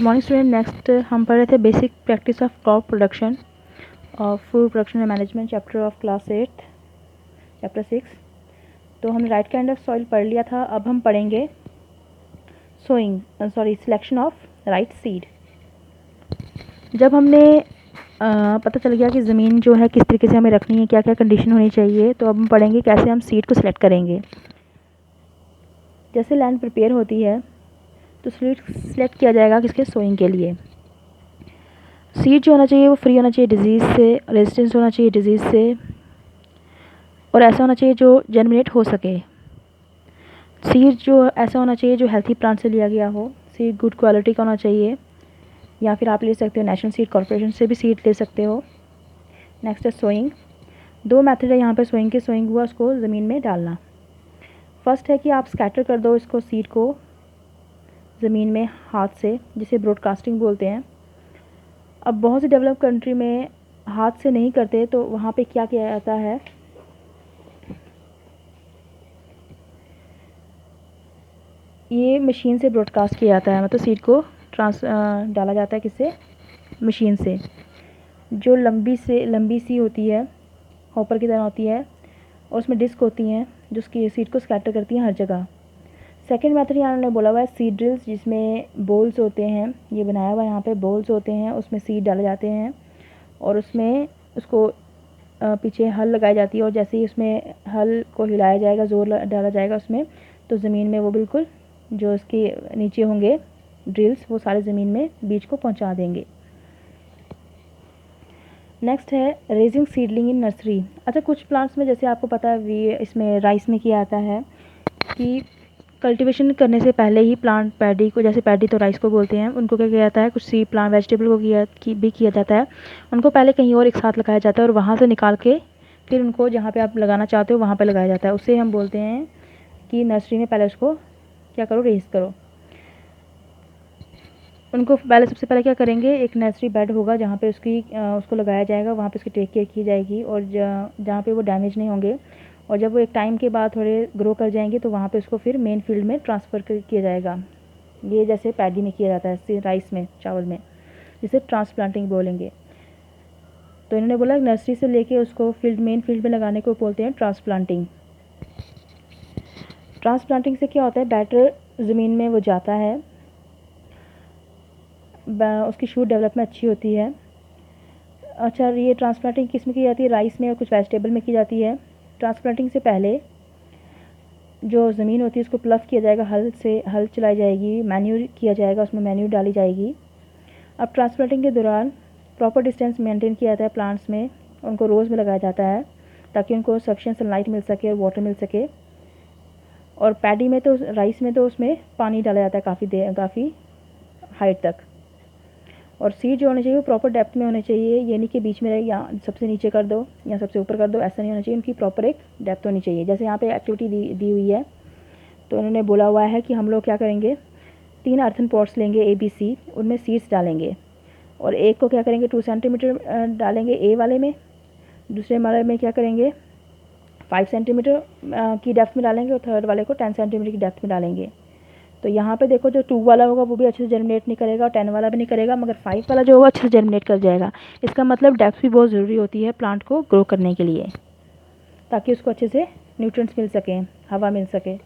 Morning student. Next हम पढ़ रहे थे basic practice of crop production और food production and management chapter of class 8 chapter 6। तो हमने राइट काइंड ऑफ सॉइल पढ़ लिया था। अब हम पढ़ेंगे सिलेक्शन ऑफ राइट सीड। जब हमने पता चल गया कि ज़मीन जो है किस तरीके से हमें रखनी है, क्या क्या कंडीशन होनी चाहिए, तो अब हम पढ़ेंगे कैसे हम सीड को सिलेक्ट करेंगे। जैसे लैंड प्रिपेयर होती है तो सीड सिलेक्ट किया जाएगा किसके, सोइंग के लिए। सीड जो होना चाहिए वो फ्री होना चाहिए डिजीज़ से, रेजिस्टेंस होना चाहिए डिजीज़ से, और ऐसा होना चाहिए जो जर्मिनेट हो सके। सीड जो ऐसा होना चाहिए जो हेल्थी प्लांट से लिया गया हो। सीड गुड क्वालिटी का होना चाहिए, या फिर आप ले सकते हो नेशनल सीड कॉर्पोरेशन से भी सीड ले सकते हो। नेक्स्ट है सोइंग। दो मेथड है यहाँ पे सोइंग के। सोइंग हुआ उसको ज़मीन में डालना। फर्स्ट है कि आप स्कैटर कर दो इसको, सीड को ज़मीन में हाथ से, जिसे ब्रॉडकास्टिंग बोलते हैं। अब बहुत सी डेवलप कंट्री में हाथ से नहीं करते, तो वहाँ पे क्या किया जाता है, ये मशीन से ब्रॉडकास्ट किया जाता है। मतलब सीड को डाला जाता है किससे, मशीन से, जो लंबी सी होती है, हॉपर की तरह होती है, और उसमें डिस्क होती हैं जो उसकी सीड को स्कैटर करती हैं हर जगह। सेकेंड मेथड यहाँ उन्होंने बोला हुआ है सीड ड्रिल्स, जिसमें बोल्स होते हैं, ये बनाया हुआ है यहाँ पे, बोल्स होते हैं, उसमें सीड डाले जाते हैं और उसमें उसको पीछे हल लगाई जाती है, और जैसे ही उसमें हल को हिलाया जाएगा, ज़ोर डाला जाएगा उसमें, तो ज़मीन में वो बिल्कुल जो उसके नीचे होंगे ड्रिल्स, वो सारे ज़मीन में बीज को पहुंचा देंगे। नेक्स्ट है रेजिंग सीडलिंग इन नर्सरी। अच्छा, कुछ प्लांट्स में जैसे आपको पता है इसमें राइस में किया जाता है कि कल्टीवेशन करने से पहले ही प्लांट पैडी को, जैसे पैडी तो राइस को बोलते हैं, उनको क्या किया जाता है, कुछ सी प्लांट वेजिटेबल को भी किया जाता है, उनको पहले कहीं और एक साथ लगाया जाता है और वहाँ से निकाल के फिर उनको जहाँ पे आप लगाना चाहते हो वहाँ पे लगाया जाता है। उससे हम बोलते हैं कि नर्सरी में पहले उसको क्या करो, रेस करो। उनको पहले सबसे पहले क्या करेंगे, एक नर्सरी बेड होगा जहाँ पे उसको लगाया जाएगा, वहाँ पे उसकी टेक केयर की जाएगी, और जहाँ पे वो डैमेज नहीं होंगे, और जब वो एक टाइम के बाद थोड़े ग्रो कर जाएंगे तो वहाँ पे उसको फिर मेन फील्ड में ट्रांसफ़र किया जाएगा। ये जैसे पैडी में किया जाता है, राइस में, चावल में, जिसे ट्रांसप्लांटिंग बोलेंगे। तो इन्होंने बोला नर्सरी से लेके उसको मेन फील्ड में लगाने को बोलते हैं ट्रांसप्लांटिंग। ट्रांसप्लांटिंग से क्या होता है, बैटर ज़मीन में वो जाता है, उसकी शूट डेवलपमेंट अच्छी होती है। अच्छा, ये ट्रांसप्लांटिंग किस में की जाती है, राइस में और कुछ वेजिटेबल में की जाती है। ट्रांसप्लांटिंग से पहले जो ज़मीन होती है उसको प्लफ किया जाएगा, हल चलाई जाएगी, मैन्यूर किया जाएगा, उसमें मैन्यूर डाली जाएगी। अब ट्रांसप्लांटिंग के दौरान प्रॉपर डिस्टेंस मेंटेन किया जाता है प्लांट्स में, उनको रोज़ में लगाया जाता है ताकि उनको सफिशिएंट सनलाइट मिल सके और वाटर मिल सके। और पैडी में तो, राइस में तो उसमें पानी डाला जाता है काफ़ी हाइट तक। और सीड जो होने चाहिए वो प्रॉपर डेप्थ में होने चाहिए, ये नहीं कि बीच में रहे, या सबसे नीचे कर दो या सबसे ऊपर कर दो, ऐसा नहीं होना चाहिए। उनकी प्रॉपर एक डेप्थ होनी चाहिए। जैसे यहाँ पे एक्टिविटी दी हुई है, तो उन्होंने बोला हुआ है कि हम लोग क्या करेंगे, 3 अर्थन पॉट्स लेंगे ABC, उनमें सीड्स डालेंगे, और एक को क्या करेंगे 2 सेंटीमीटर डालेंगे ए वाले में, दूसरे वाले में क्या करेंगे 5 सेंटीमीटर की डेप्थ में डालेंगे, और थर्ड वाले को 10 सेंटीमीटर की डेप्थ में डालेंगे। तो यहाँ पे देखो, जो 2 वाला होगा वो भी अच्छे से जर्मिनेट नहीं करेगा, और 10 वाला भी नहीं करेगा, मगर 5 वाला जो होगा अच्छे से जर्मिनेट कर जाएगा। इसका मतलब डेप्थ भी बहुत ज़रूरी होती है प्लांट को ग्रो करने के लिए, ताकि उसको अच्छे से न्यूट्रिएंट्स मिल सकें, हवा मिल सके।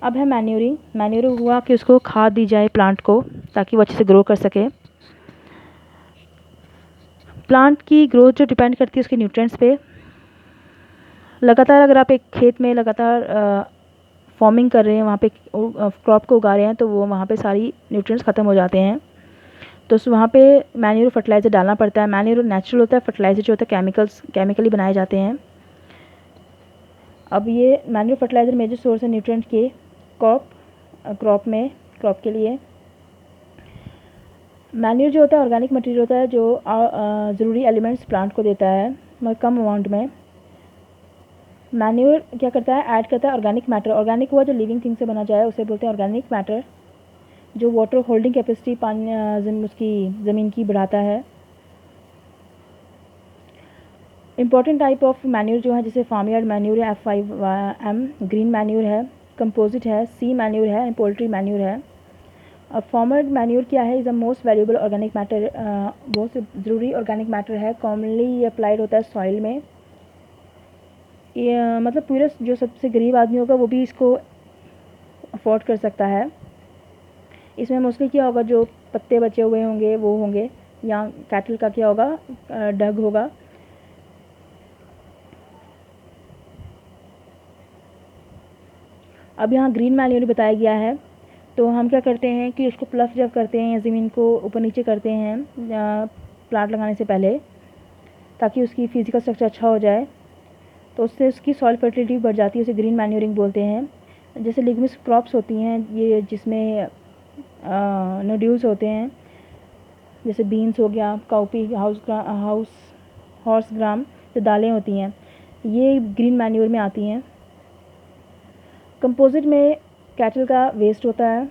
अब है मैन्यूरिंग। मैन्यूरिंग हुआ कि उसको खाद दी जाए प्लांट को, ताकि वो अच्छे से ग्रो कर सके। प्लांट की ग्रोथ जो डिपेंड करती है उसके न्यूट्रिएंट्स पे। लगातार अगर आप एक खेत में लगातार फार्मिंग कर रहे हैं, वहाँ पे क्रॉप को उगा रहे हैं, तो वो वहाँ पे सारी न्यूट्रिएंट्स ख़त्म हो जाते हैं, तो वहाँ पे मैन्यूर फर्टिलाइज़र डालना पड़ता है। मैन्यूर नेचुरल होता है, फर्टिलाइज़र जो होता है केमिकली बनाए जाते हैं। अब ये मैन्यूर फर्टिलाइज़र मेजर सोर्स है न्यूट्रिएंट के क्रॉप के लिए। मैन्यूर जो होता है ऑर्गेनिक मटेरियल होता है, जो ज़रूरी एलिमेंट्स प्लांट को देता है मगर कम अमाउंट में। मैन्यूर क्या करता है, ऐड करता है ऑर्गेनिक मैटर। ऑर्गेनिक हुआ जो लिविंग थिंग से बना जाए, उसे बोलते हैं ऑर्गेनिक मैटर, जो वाटर होल्डिंग कैपेसिटी उसकी ज़मीन की बढ़ाता है। इंपॉर्टेंट टाइप ऑफ मैन्यूर जो है, जैसे फार्म यार्ड मैन्यूर है F5M, ग्रीन मैन्यूर है, कंपोजिट है, सी मैन्यूर है, पोल्ट्री मैन्यूर है। अब फॉर्मर मैन्योर क्या है? Is the most valuable organic matter, बहुत ज़रूरी ऑर्गेनिक मैटर है। कॉमनली ये अप्लाइड होता है सॉइल में। ये मतलब पूरे जो सबसे गरीब आदमी होगा वो भी इसको अफोर्ड कर सकता है। इसमें मोस्टली क्या होगा, जो पत्ते बचे हुए होंगे वो होंगे, या कैटल का क्या होगा, डग होगा। अब यहाँ ग्रीन मैन्योर बताया गया है। तो हम क्या करते हैं कि उसको प्लफ जब करते हैं या ज़मीन को ऊपर नीचे करते हैं प्लांट लगाने से पहले, ताकि उसकी फिजिकल स्ट्रक्चर अच्छा हो जाए, तो उससे उसकी सॉइल फर्टिलिटी बढ़ जाती है। उसे ग्रीन मैन्योरिंग बोलते हैं। जैसे लिग्यूमिनस क्रॉप्स होती हैं ये, जिसमें नोड्यूल्स होते हैं, जैसे बीन्स हो गया, काउपी, हॉर्स ग्राम, जो दालें होती हैं, ये ग्रीन मैन्योर में आती हैं। कंपोजिट में कैटल का वेस्ट होता है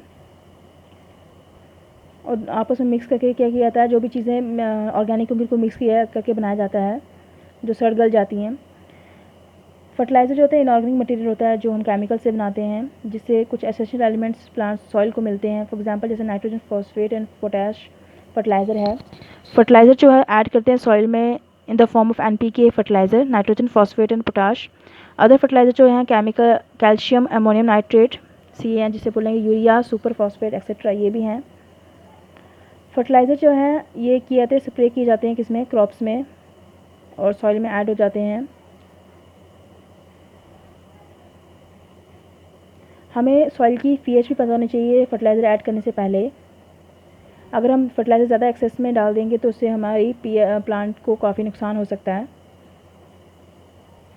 और आपस में मिक्स करके क्या किया जाता है, जो भी चीज़ें ऑर्गेनिक होंगी उनको मिक्स किया करके बनाया जाता है, जो सड़ गल जाती हैं। फर्टिलाइज़र जो होता है इनऑर्गेनिक मटेरियल होता है, जो हम केमिकल से बनाते हैं, जिससे कुछ एसेंशियल एलिमेंट्स प्लांट सॉइल को मिलते हैं। फॉर एग्जांपल जैसे nitrogen, phosphate and potash fertiliser है। फर्टिलाइज़र जो है ऐड करते हैं सॉइल में in the form of NPK fertiliser, nitrogen, phosphate and potash. Other fertiliser जो हैं chemical, calcium, ammonium nitrate, CAN जिसे बोलेंगे, यूरिया, सुपर फॉस्फेट एक्सेट्रा, ये भी हैं। फर्टिलाइज़र जो हैं ये किए जाते हैं, स्प्रे किए जाते हैं किसमें, क्रॉप्स में, और सॉइल में ऐड हो जाते हैं। हमें सॉइल की pH भी पता होनी चाहिए फर्टिलाइज़र ऐड करने से पहले। अगर हम फर्टिलाइज़र ज़्यादा एक्सेस में डाल देंगे तो उससे हमारी प्लांट को काफ़ी नुकसान हो सकता है।